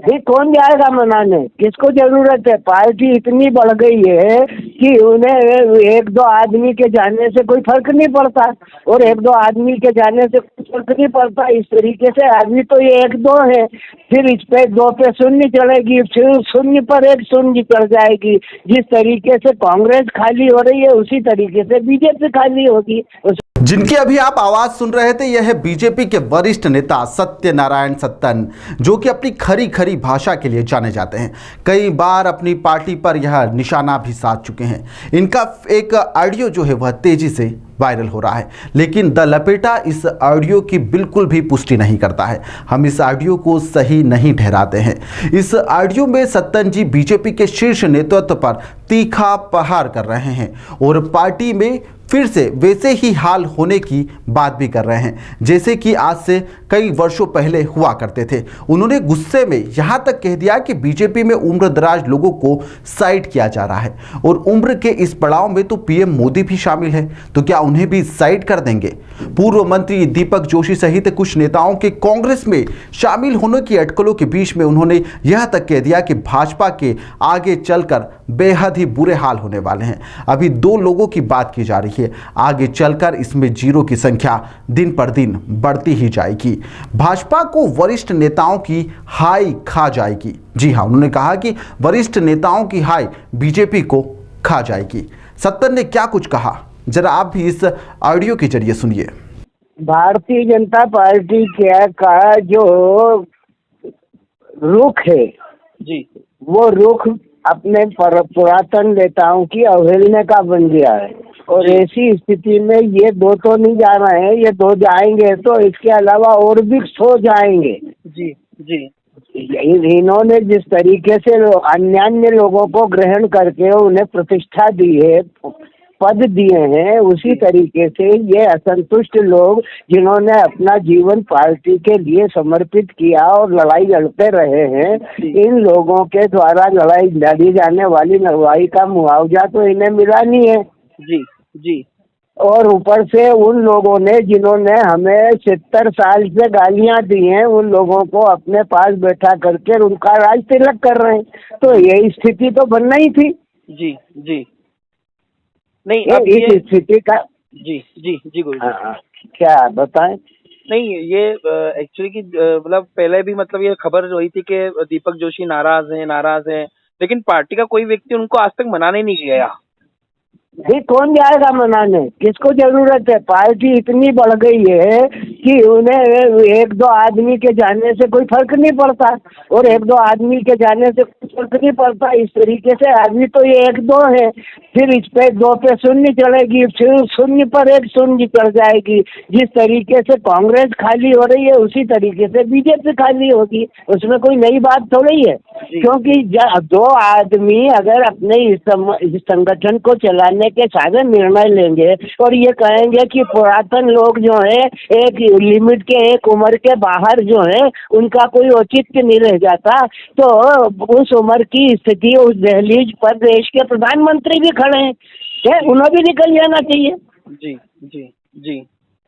ये कौन जाएगा मनाने? किसको जरूरत है? पार्टी इतनी बढ़ गई है कि उन्हें एक दो आदमी के जाने से कोई फर्क नहीं पड़ता, और एक दो आदमी के जाने से कोई फर्क नहीं पड़ता। इस तरीके से आदमी तो ये एक दो है, फिर इस पे दो पे शून्य चढ़ेगी, फिर शून्य पर एक शून्य चढ़ जाएगी। जिस तरीके से कांग्रेस खाली हो रही है उसी तरीके से बीजेपी खाली होगी। जिनकी अभी आप आवाज सुन रहे थे, यह है बीजेपी के वरिष्ठ नेता सत्यनारायण सत्तन, जो कि अपनी खरी खरी भाषा के लिए जाने जाते हैं। कई बार अपनी पार्टी पर यह निशाना भी साध चुके हैं। इनका एक ऑडियो जो है वह तेजी से वायरल हो रहा है, लेकिन द लपेटा इस ऑडियो की बिल्कुल भी पुष्टि नहीं करता है। हम इस ऑडियो को सही नहीं ठहराते हैं। इस ऑडियो में सत्तन जी बीजेपी के शीर्ष नेतृत्व पर तीखा प्रहार कर रहे हैं और पार्टी में फिर से वैसे ही हाल होने की बात भी कर रहे हैं जैसे कि आज से कई वर्षों पहले हुआ करते थे। उन्होंने गुस्से में यहां तक कह दिया कि बीजेपी में उम्रदराज लोगों को साइड किया जा रहा है, और उम्र के इस पड़ाव में तो पीएम मोदी भी शामिल है, तो क्या उन्हें भी साइड कर देंगे? पूर्व मंत्री दीपक जोशी सहित कुछ नेताओं के कांग्रेस में शामिल होने की अटकलों के बीच में उन्होंने यह तक कह दिया कि भाजपा के आगे चलकर बेहद ही बुरे हाल होने वाले हैं। अभी दो लोगों की बात की जा रही है, आगे चलकर इसमें जीरो की संख्या दिन पर दिन बढ़ती ही जाएगी। भाजपा को वरिष्ठ नेताओं की हाई खा जाएगी। जी हां, उन्होंने कहा कि वरिष्ठ नेताओं की हाई बीजेपी को खा जाएगी। सत्तन ने क्या कुछ कहा, जरा आप भी इस ऑडियो के जरिए सुनिए। भारतीय जनता पार्टी का जो रुख है जी, वो रुख अपने पुरातन नेताओं की अवहेलना का बन गया है, और ऐसी स्थिति में ये दो तो नहीं जा रहे हैं, ये दो जाएंगे तो इसके अलावा और भी 100 जाएंगे। जी, जी, इन्होंने जिस तरीके से अन्य लोगों को ग्रहण करके उन्हें प्रतिष्ठा दी है, पद दिए हैं, उसी तरीके से ये असंतुष्ट लोग जिन्होंने अपना जीवन पार्टी के लिए समर्पित किया और लड़ाई लड़ते रहे हैं, इन लोगों के द्वारा लड़ी जाने वाली लड़ाई का मुआवजा तो इन्हें मिला नहीं है। जी, जी, और ऊपर से उन लोगों ने जिन्होंने हमें 70 साल से गालियां दी हैं, उन लोगों को अपने पास बैठा करके उनका राज तिलक कर रहे हैं, तो यही स्थिति तो बनना ही थी। जी, जी। नहीं, अब इस स्थिति का जी, जी, जी गुरु जी। क्या बताएं? नहीं, ये एक्चुअली की मतलब पहले भी मतलब ये खबर हुई थी कि दीपक जोशी नाराज हैं, लेकिन पार्टी का कोई व्यक्ति उनको आज तक मनाने नहीं गया। ये कौन जाएगा मनाने? किसको जरूरत है? पार्टी इतनी बढ़ गई है कि उन्हें एक दो आदमी के जाने से कोई फर्क नहीं पड़ता, और एक दो आदमी के जाने से कोई फर्क नहीं पड़ता। इस तरीके से आदमी तो ये एक दो है, फिर इस पे दो पे शून्य चढ़ेगी, फिर शून्य पर एक शून्य चढ़ जाएगी। जिस तरीके से कांग्रेस खाली हो रही है उसी तरीके से बीजेपी खाली होगी, उसमें कोई नई बात थोड़ी है। क्योंकि दो आदमी अगर अपने इस संगठन को चलाने के साधन निर्णय लेंगे और ये कहेंगे कि पुरातन लोग जो है एक लिमिट के, एक उम्र के बाहर जो है उनका कोई औचित्य नहीं रह जाता, तो उस उम्र की स्थिति उस दहलीज पर देश के प्रधानमंत्री भी खड़े हैं, उन्हें भी निकल जाना चाहिए। जी, जी, जी।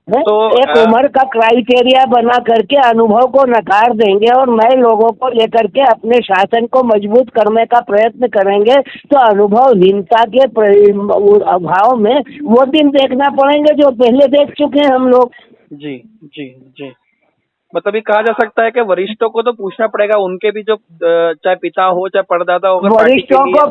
तो एक उम्र का क्राइटेरिया बना करके अनुभव को नकार देंगे और नए लोगों को लेकर के अपने शासन को मजबूत करने का प्रयत्न करेंगे, तो अनुभवहीनता के अभाव में वो दिन देखना पड़ेंगे जो पहले देख चुके हैं हम लोग। जी, जी, जी। मतलब ये कहा जा सकता है कि वरिष्ठों को तो पूछना पड़ेगा, उनके भी जो चाहे पिता हो चाहे परदादा हो, वरिष्ठों को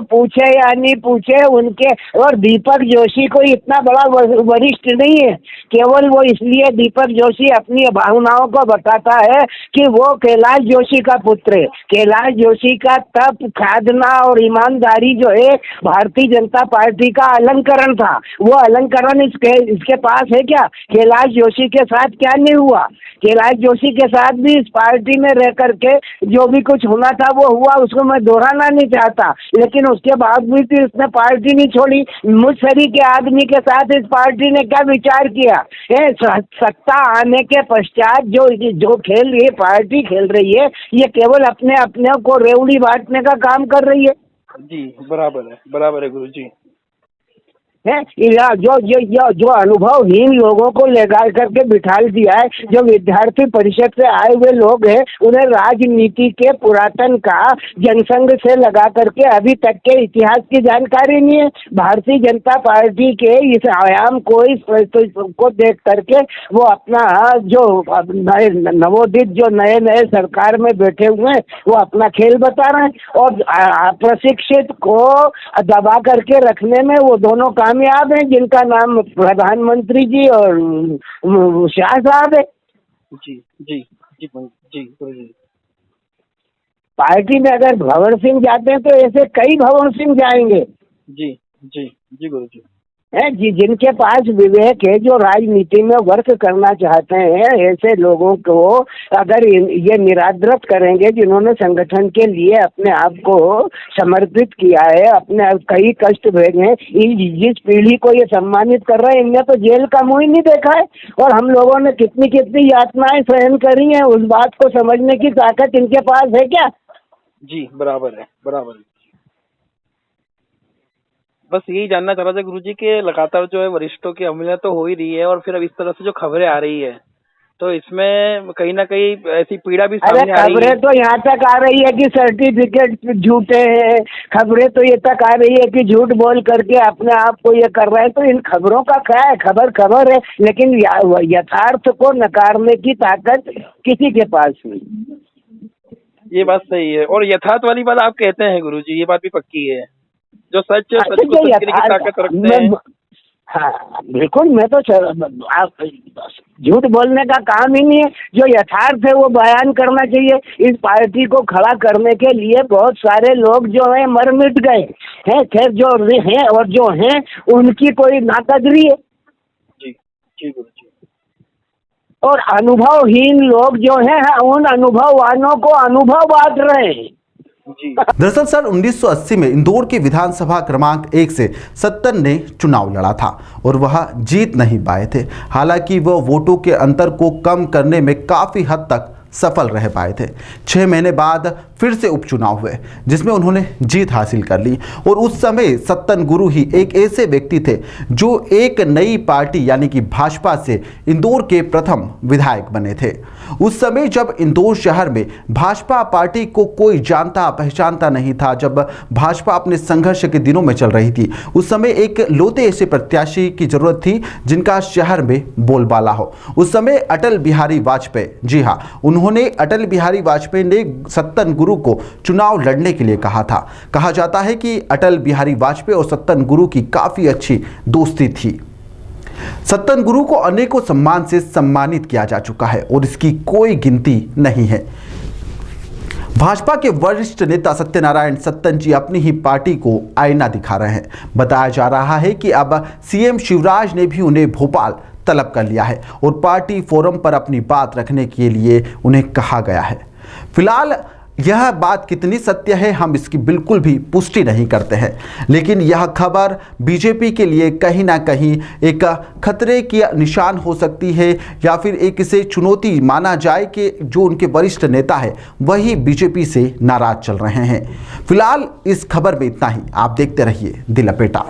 पूछे या नहीं पूछे उनके, और दीपक जोशी कोई इतना बड़ा वरिष्ठ नहीं है, केवल वो इसलिए दीपक जोशी अपनी भावनाओं को बताता है कि वो कैलाश जोशी का पुत्र है। कैलाश जोशी का तप, साधना और ईमानदारी जो है भारतीय जनता पार्टी का अलंकरण था, वो अलंकरण इसके पास है क्या? कैलाश जोशी के साथ क्या नहीं हुआ? कैलाश जोशी के साथ भी इस पार्टी में रह करके जो भी कुछ होना था वो हुआ, उसको मैं दोहराना नहीं चाहता, लेकिन उसके बावजूद भी उसने पार्टी नहीं छोड़ी। मुझ सरी के आदमी के साथ इस पार्टी ने क्या विचार किया? सत्ता आने के पश्चात जो खेल ये पार्टी खेल रही है, ये केवल अपने को रेवड़ी बांटने का काम कर रही है। जी, बराबर है गुरु जी। है जो अनुभवहीन लोगों को लेगा करके बिठा दिया है, जो विद्यार्थी परिषद से आए हुए लोग हैं, उन्हें राजनीति के पुरातन का जनसंघ से लगा करके अभी तक के इतिहास की जानकारी नहीं है। भारतीय जनता पार्टी के इस आयाम को देख करके वो अपना जो नए नवोदित जो नए नए सरकार में बैठे हुए हैं वो अपना खेल बता रहे हैं, और प्रशिक्षित को दबा करके रखने में वो दोनों कामयाब हैं, जिनका नाम प्रधानमंत्री जी और शाह साहब है। जी जी जी जी गुरुजी। पार्टी में अगर भंवर सिंह जाते हैं तो ऐसे कई भंवर सिंह जाएंगे। जी जी जी गुरुजी। है जी, जिनके पास विवेक है, जो राजनीति में वर्क करना चाहते हैं, ऐसे लोगों को अगर ये निरादरत करेंगे, जिन्होंने संगठन के लिए अपने आप को समर्पित किया है, अपने कई कष्ट भेजे, जिस पीढ़ी को ये सम्मानित कर रहे हैं, इनने तो जेल का मुंह ही नहीं देखा है, और हम लोगों ने कितनी कितनी यातनाएं सहन करी हैं, उस बात को समझने की ताकत इनके पास है क्या? जी बराबर है, बराबर है। बस यही जानना चाह रहा था गुरुजी के लगातार जो है वरिष्ठों की अवहेलना तो हो ही रही है, और फिर अब इस तरह से जो खबरें आ रही है तो इसमें कहीं ना कहीं ऐसी पीड़ा भी सामने आ रही है। खबरें तो यहाँ तक आ रही है कि सर्टिफिकेट झूठे हैं, खबरें तो ये तक आ रही है कि झूठ बोल करके अपने आप को ये कर रहे हैं। तो इन खबरों का क्या है, खबर है, लेकिन यथार्थ को नकारने की ताकत किसी के पास नहीं। ये बात सही है, और यथार्थ वाली बात आप कहते हैं गुरुजी, ये बात भी पक्की है। जो सच को सच कहने की ताकत रखते हैं। हाँ बिल्कुल, मैं तो आप झूठ बोलने का काम ही नहीं है, जो यथार्थ है वो बयान करना चाहिए। इस पार्टी को खड़ा करने के लिए बहुत सारे लोग जो है मर मिट गए हैं, खैर जो हैं और जो हैं उनकी कोई नाकदरी है। जी जी गुरुजी। और अनुभवहीन लोग जो हैं उन अनुभववानों को अनुभव बांट रहे हैं। दरअसल साल 1980 में इंदौर के विधानसभा क्रमांक 1 से सत्तन ने चुनाव लड़ा था और वह जीत नहीं पाए थे। हालांकि वह वोटों के अंतर को कम करने में काफ़ी हद तक सफल रह पाए थे। 6 महीने बाद फिर से उपचुनाव हुए जिसमें उन्होंने जीत हासिल कर ली, और उस समय सत्तन गुरु ही एक ऐसे व्यक्ति थे जो एक नई पार्टी यानी कि भाजपा से इंदौर के प्रथम विधायक बने थे। उस समय जब इंदौर शहर में भाजपा पार्टी को कोई जानता पहचानता नहीं था, जब भाजपा अपने संघर्ष के दिनों में चल रही थी, उस समय एक लौते ऐसे प्रत्याशी की जरूरत थी जिनका शहर में बोलबाला हो। उस समय अटल बिहारी वाजपेयी, जी हाँ, उन्होंने अटल बिहारी वाजपेयी ने सत्तन गुरु को चुनाव लड़ने के लिए कहा था। कहा जाता है कि अटल बिहारी वाजपेयी और सत्तन गुरु की काफ़ी अच्छी दोस्ती थी। सत्तन गुरु को अनेकों सम्मान से सम्मानित किया जा चुका है और इसकी कोई गिनती नहीं है। भाजपा के वरिष्ठ नेता सत्यनारायण सत्तन जी अपनी ही पार्टी को आईना दिखा रहे हैं। बताया जा रहा है कि अब सीएम शिवराज ने भी उन्हें भोपाल तलब कर लिया है और पार्टी फोरम पर अपनी बात रखने के लिए उन्हें कहा गया है। फिलहाल यह बात कितनी सत्य है हम इसकी बिल्कुल भी पुष्टि नहीं करते हैं, लेकिन यह खबर बीजेपी के लिए कहीं ना कहीं एक खतरे की निशान हो सकती है, या फिर एक इसे चुनौती माना जाए कि जो उनके वरिष्ठ नेता है वही बीजेपी से नाराज चल रहे हैं। फिलहाल इस खबर में इतना ही। आप देखते रहिए दिल लपेटा।